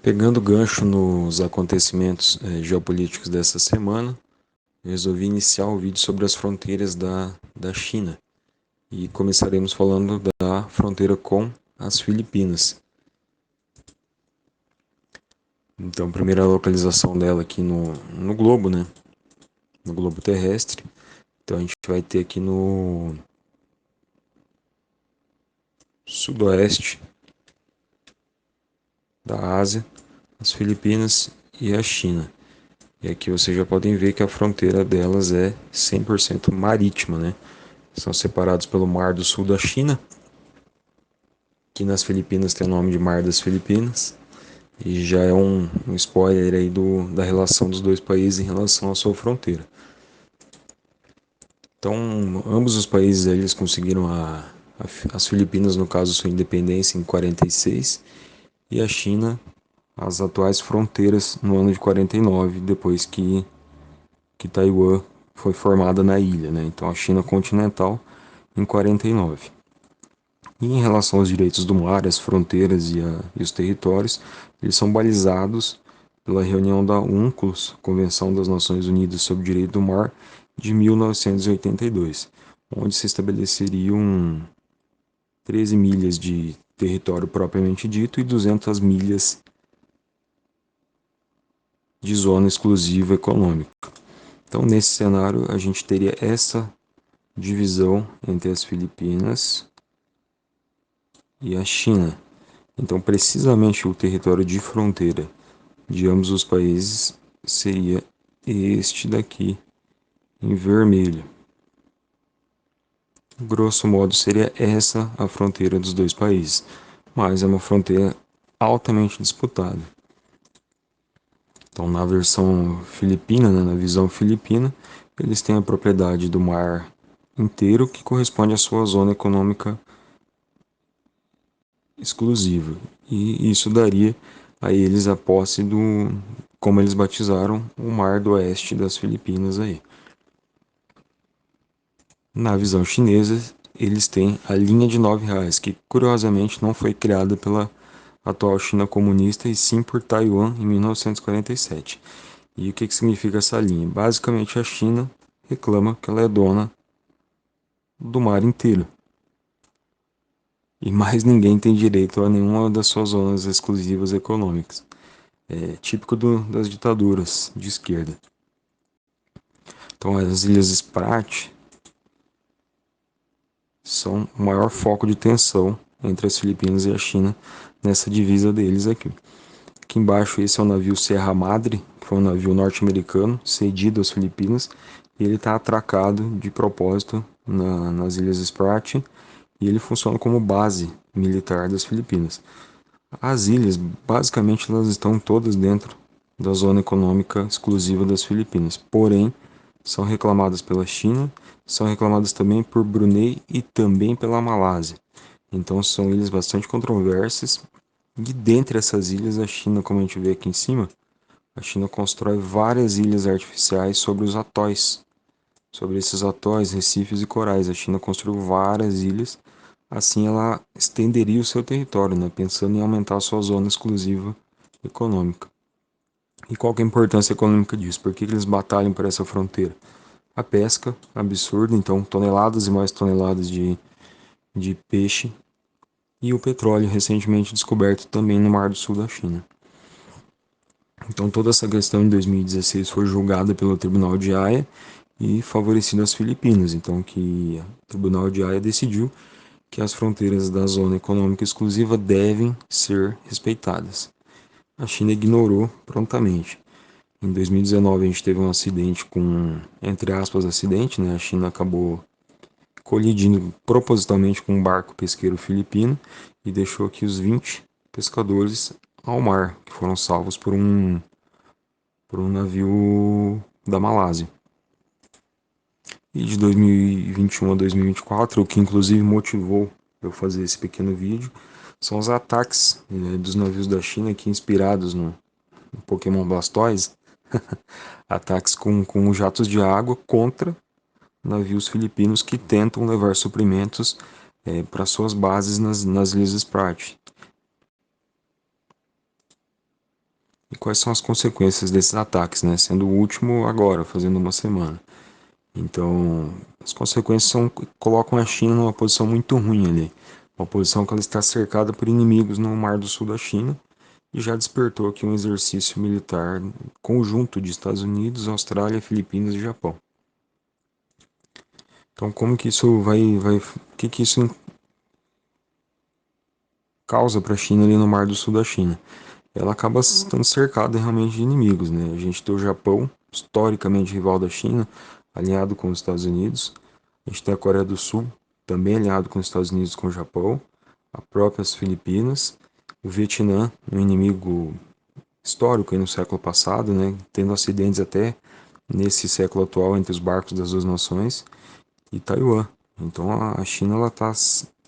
Pegando gancho nos acontecimentos geopolíticos dessa semana, eu resolvi iniciar o vídeo sobre as fronteiras da China e começaremos falando da fronteira com as Filipinas. Então, a primeira localização dela aqui no globo, né? No globo terrestre. Então, a gente vai ter aqui no sudoeste da Ásia, as Filipinas e a China. E aqui vocês já podem ver que a fronteira delas é 100% marítima, né? São separados pelo Mar do Sul da China, que nas Filipinas tem o nome de Mar das Filipinas, e já é um spoiler aí da relação dos dois países em relação à sua fronteira. Então, ambos os países eles conseguiram as Filipinas, no caso, sua independência em 46, e a China as atuais fronteiras no ano de 49, depois que Taiwan foi formada na ilha, né? Então a China continental em 49. E em relação aos direitos do mar, as fronteiras e os territórios, eles são balizados pela reunião da UNCLOS, Convenção das Nações Unidas sobre o Direito do Mar, de 1982, onde se estabeleceriam 13 milhas de território propriamente dito e 200 milhas de zona exclusiva econômica. Então, nesse cenário, a gente teria essa divisão entre as Filipinas e a China. Então, precisamente o território de fronteira de ambos os países seria este daqui, em vermelho. Grosso modo, seria essa a fronteira dos dois países, mas é uma fronteira altamente disputada. Então, na versão filipina, né, na visão filipina, eles têm a propriedade do mar inteiro, que corresponde à sua zona econômica exclusiva. E isso daria a eles a posse como eles batizaram, o Mar do Oeste das Filipinas aí. Na visão chinesa, eles têm a linha de R$ 9, que curiosamente não foi criada pela atual China comunista e sim por Taiwan em 1947. E o que significa essa linha? Basicamente, a China reclama que ela é dona do mar inteiro. E mais ninguém tem direito a nenhuma das suas zonas exclusivas econômicas. É típico das ditaduras de esquerda. Então, as Ilhas Spratly são o maior foco de tensão entre as Filipinas e a China nessa divisa deles aqui. Aqui embaixo, esse é o navio Serra Madre, que foi um navio norte-americano cedido às Filipinas, e ele está atracado de propósito nas Ilhas Spratly, e ele funciona como base militar das Filipinas. As ilhas, basicamente, elas estão todas dentro da zona econômica exclusiva das Filipinas, porém, são reclamadas pela China, são reclamadas também por Brunei e também pela Malásia. Então, são ilhas bastante controversas, e dentre essas ilhas, a China, como a gente vê aqui em cima, a China constrói várias ilhas artificiais sobre os atóis. Sobre esses atóis, recifes e corais, a China construiu várias ilhas. Assim, ela estenderia o seu território, né, pensando em aumentar a sua zona exclusiva econômica. E qual que é a importância econômica disso? Por que eles batalham por essa fronteira? A pesca absurda, então toneladas e mais toneladas de peixe, e o petróleo recentemente descoberto também no Mar do Sul da China. Então toda essa questão em 2016 foi julgada pelo Tribunal de Haia e favorecida as Filipinas. Então que o Tribunal de Haia decidiu que as fronteiras da zona econômica exclusiva devem ser respeitadas. A China ignorou prontamente. Em 2019 a gente teve um acidente entre aspas, acidente, né? A China acabou colidindo propositalmente com um barco pesqueiro filipino e deixou aqui os 20 pescadores ao mar, que foram salvos por um navio da Malásia. E de 2021 a 2024, o que inclusive motivou eu fazer esse pequeno vídeo, são os ataques dos navios da China aqui inspirados no Pokémon Blastoise, ataques com jatos de água contra navios filipinos que tentam levar suprimentos para suas bases nas Ilhas Spratly. E quais são as consequências desses ataques, né? Sendo o último agora, fazendo uma semana. Então, as consequências colocam a China numa posição muito ruim ali. Uma posição que ela está cercada por inimigos no Mar do Sul da China e já despertou aqui um exercício militar conjunto de Estados Unidos, Austrália, Filipinas e Japão. Então, como que isso o que isso causa para a China ali no Mar do Sul da China? Ela acaba estando cercada realmente de inimigos, né? A gente tem o Japão, historicamente rival da China, alinhado com os Estados Unidos. A gente tem a Coreia do Sul, também alinhado com os Estados Unidos e com o Japão. A própria as Filipinas. O Vietnã, um inimigo histórico aí no século passado, né? Tendo acidentes até nesse século atual entre os barcos das duas nações. E Taiwan. Então a China ela está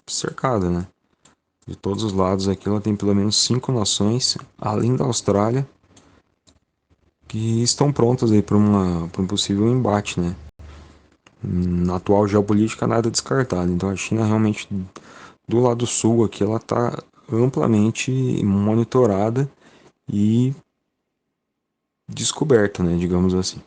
cercada, né? De todos os lados aqui ela tem pelo menos 5 nações, além da Austrália, que estão prontas aí para um possível embate, né? Na atual geopolítica nada descartado. Então a China realmente do lado sul aqui ela está amplamente monitorada e descoberta, né? Digamos assim.